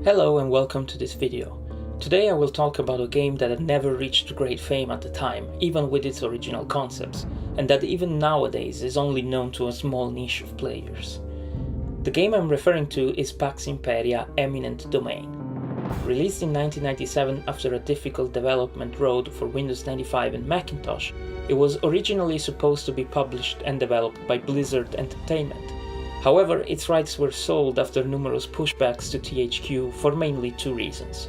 Hello and welcome to this video. Today I will talk about a game that had never reached great fame at the time, even with its original concepts, and that even nowadays is only known to a small niche of players. The game I'm referring to is Pax Imperia Eminent Domain. Released in 1997 after a difficult development road for Windows 95 and Macintosh, it was originally supposed to be published and developed by Blizzard Entertainment. However, its rights were sold after numerous pushbacks to THQ for mainly two reasons.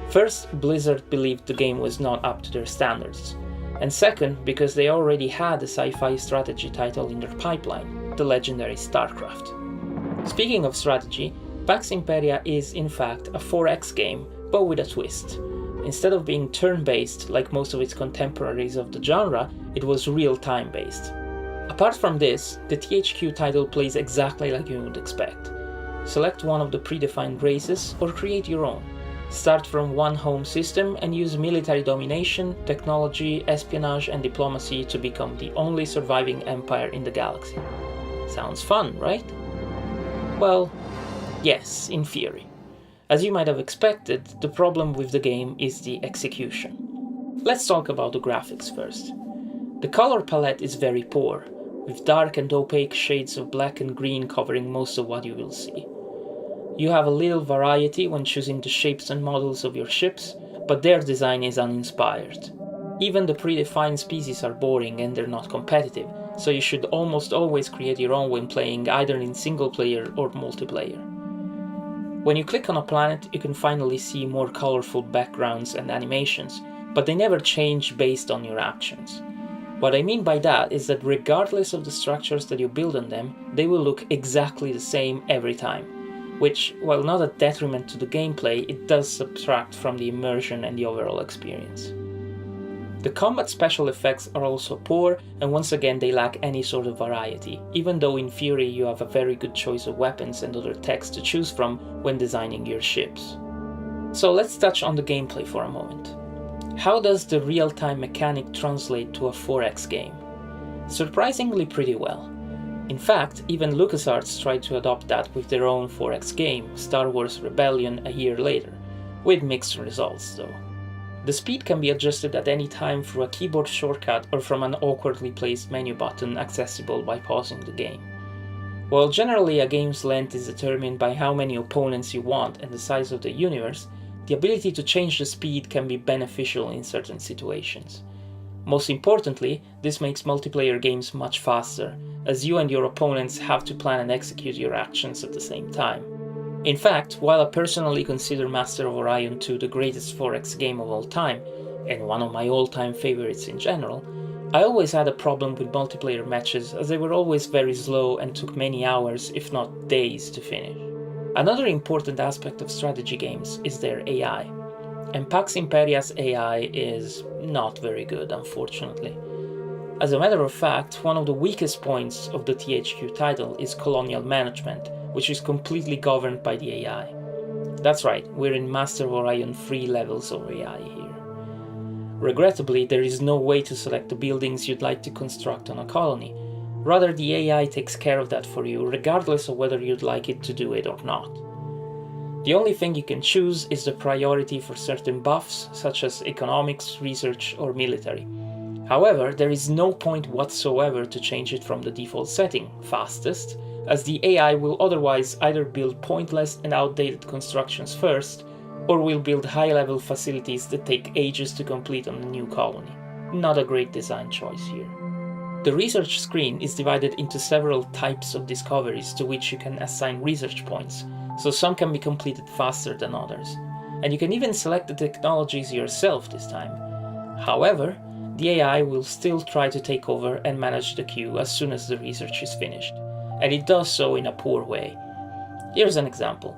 First, Blizzard believed the game was not up to their standards, and second, because they already had a sci-fi strategy title in their pipeline, the legendary StarCraft. Speaking of strategy, Pax Imperia is in fact a 4X game, but with a twist. Instead of being turn-based like most of its contemporaries of the genre, it was real-time based. Apart from this, the THQ title plays exactly like you would expect. Select one of the predefined races or create your own. Start from one home system and use military domination, technology, espionage and diplomacy to become the only surviving empire in the galaxy. Sounds fun, right? Well, yes, in theory. As you might have expected, the problem with the game is the execution. Let's talk about the graphics first. The color palette is very poor, with dark and opaque shades of black and green covering most of what you will see. You have a little variety when choosing the shapes and models of your ships, but their design is uninspired. Even the predefined species are boring and they're not competitive, so you should almost always create your own when playing either in single player or multiplayer. When you click on a planet, you can finally see more colorful backgrounds and animations, but they never change based on your actions. What I mean by that is that regardless of the structures that you build on them, they will look exactly the same every time, which, while not a detriment to the gameplay, it does subtract from the immersion and the overall experience. The combat special effects are also poor, and once again they lack any sort of variety, even though in theory you have a very good choice of weapons and other techs to choose from when designing your ships. So let's touch on the gameplay for a moment. How does the real-time mechanic translate to a 4X game? Surprisingly pretty well. In fact, even LucasArts tried to adopt that with their own 4X game, Star Wars Rebellion, a year later, with mixed results though. The speed can be adjusted at any time through a keyboard shortcut or from an awkwardly placed menu button accessible by pausing the game. While generally a game's length is determined by how many opponents you want and the size of the universe, the ability to change the speed can be beneficial in certain situations. Most importantly, this makes multiplayer games much faster, as you and your opponents have to plan and execute your actions at the same time. In fact, while I personally consider Master of Orion 2 the greatest 4X game of all time, and one of my all-time favorites in general, I always had a problem with multiplayer matches as they were always very slow and took many hours, if not days, to finish. Another important aspect of strategy games is their AI, and Pax Imperia's AI is not very good, unfortunately. As a matter of fact, one of the weakest points of the THQ title is colonial management, which is completely governed by the AI. That's right, we're in Master of Orion 3 levels of AI here. Regrettably, there is no way to select the buildings you'd like to construct on a colony. Rather, the AI takes care of that for you, regardless of whether you'd like it to do it or not. The only thing you can choose is the priority for certain buffs, such as economics, research, or military. However, there is no point whatsoever to change it from the default setting, fastest, as the AI will otherwise either build pointless and outdated constructions first, or will build high-level facilities that take ages to complete on a new colony. Not a great design choice here. The research screen is divided into several types of discoveries to which you can assign research points, so some can be completed faster than others. And you can even select the technologies yourself this time. However, the AI will still try to take over and manage the queue as soon as the research is finished, and it does so in a poor way. Here's an example.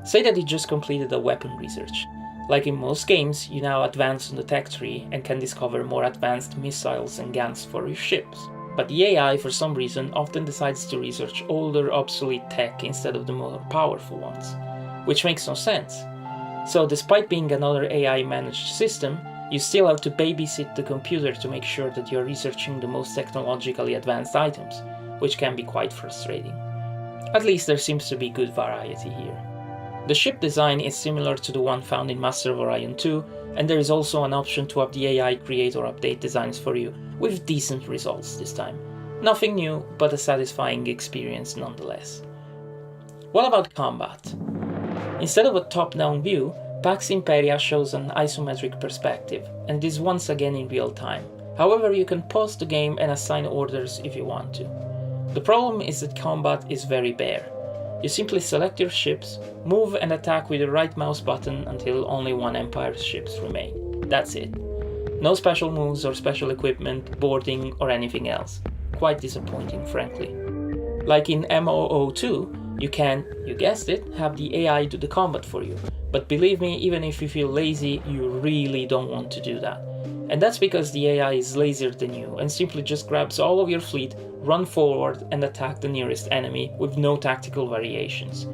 Say that you just completed a weapon research. Like in most games, you now advance on the tech tree and can discover more advanced missiles and guns for your ships. But the AI, for some reason, often decides to research older, obsolete tech instead of the more powerful ones, which makes no sense. So despite being another AI-managed system, you still have to babysit the computer to make sure that you're researching the most technologically advanced items, which can be quite frustrating. At least there seems to be good variety here. The ship design is similar to the one found in Master of Orion 2, and there is also an option to have the AI create or update designs for you, with decent results this time. Nothing new, but a satisfying experience nonetheless. What about combat? Instead of a top-down view, Pax Imperia shows an isometric perspective, and is once again in real time. However, you can pause the game and assign orders if you want to. The problem is that combat is very bare. You simply select your ships, move and attack with the right mouse button until only one Empire's ships remain. That's it. No special moves or special equipment, boarding or anything else. Quite disappointing, frankly. Like in MOO2, you can, you guessed it, have the AI do the combat for you. But believe me, even if you feel lazy, you really don't want to do that. And that's because the AI is lazier than you and simply just grabs all of your fleet, run forward and attack the nearest enemy with no tactical variations.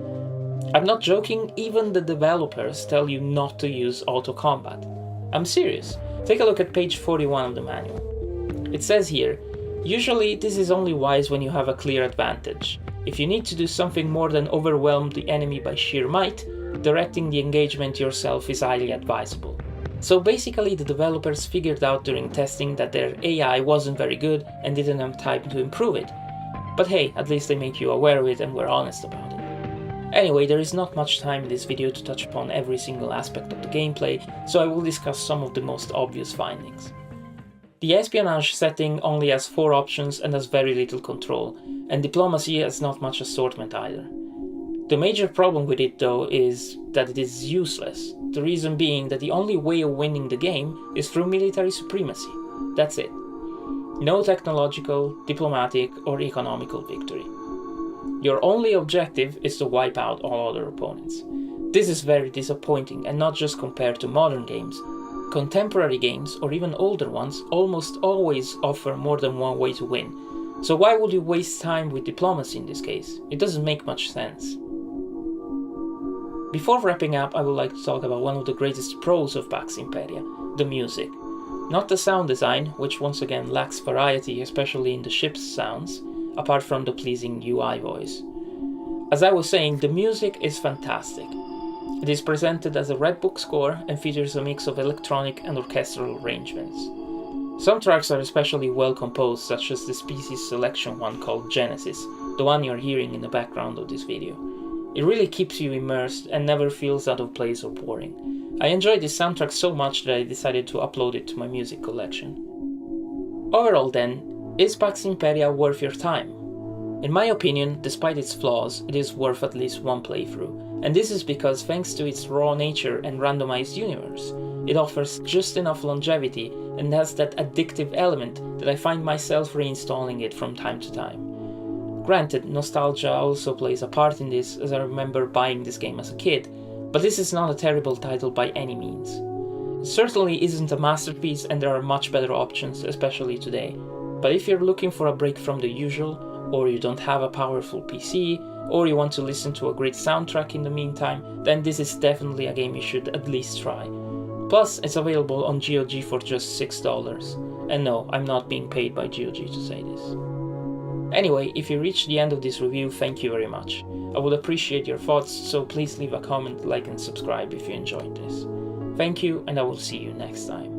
I'm not joking, even the developers tell you not to use auto combat. I'm serious. Take a look at page 41 of the manual. It says here, usually this is only wise when you have a clear advantage. If you need to do something more than overwhelm the enemy by sheer might, directing the engagement yourself is highly advisable. So basically the developers figured out during testing that their AI wasn't very good and didn't have time to improve it. But hey, at least they make you aware of it and were honest about it. Anyway, there is not much time in this video to touch upon every single aspect of the gameplay, so I will discuss some of the most obvious findings. The Espionage setting only has 4 options and has very little control, and Diplomacy has not much assortment either. The major problem with it though is that it is useless, the reason being that the only way of winning the game is through military supremacy. That's it. No technological, diplomatic or economical victory. Your only objective is to wipe out all other opponents. This is very disappointing, and not just compared to modern games. Contemporary games, or even older ones, almost always offer more than one way to win. So why would you waste time with diplomacy in this case? It doesn't make much sense. Before wrapping up, I would like to talk about one of the greatest pros of Pax Imperia, the music. Not the sound design, which once again lacks variety, especially in the ship's sounds, apart from the pleasing UI voice. As I was saying, the music is fantastic. It is presented as a Red Book score and features a mix of electronic and orchestral arrangements. Some tracks are especially well composed, such as the Species Selection one called Genesis, the one you're hearing in the background of this video. It really keeps you immersed and never feels out of place or boring. I enjoyed this soundtrack so much that I decided to upload it to my music collection. Overall then, is Pax Imperia worth your time? In my opinion, despite its flaws, it is worth at least one playthrough, and this is because thanks to its raw nature and randomized universe, it offers just enough longevity and has that addictive element that I find myself reinstalling it from time to time. Granted, nostalgia also plays a part in this, as I remember buying this game as a kid, but this is not a terrible title by any means. It certainly isn't a masterpiece and there are much better options, especially today, but if you're looking for a break from the usual, or you don't have a powerful PC, or you want to listen to a great soundtrack in the meantime, then this is definitely a game you should at least try. Plus, it's available on GOG for just $6. And no, I'm not being paid by GOG to say this. Anyway, if you reached the end of this review, thank you very much. I would appreciate your thoughts, so please leave a comment, like and subscribe if you enjoyed this. Thank you, and I will see you next time.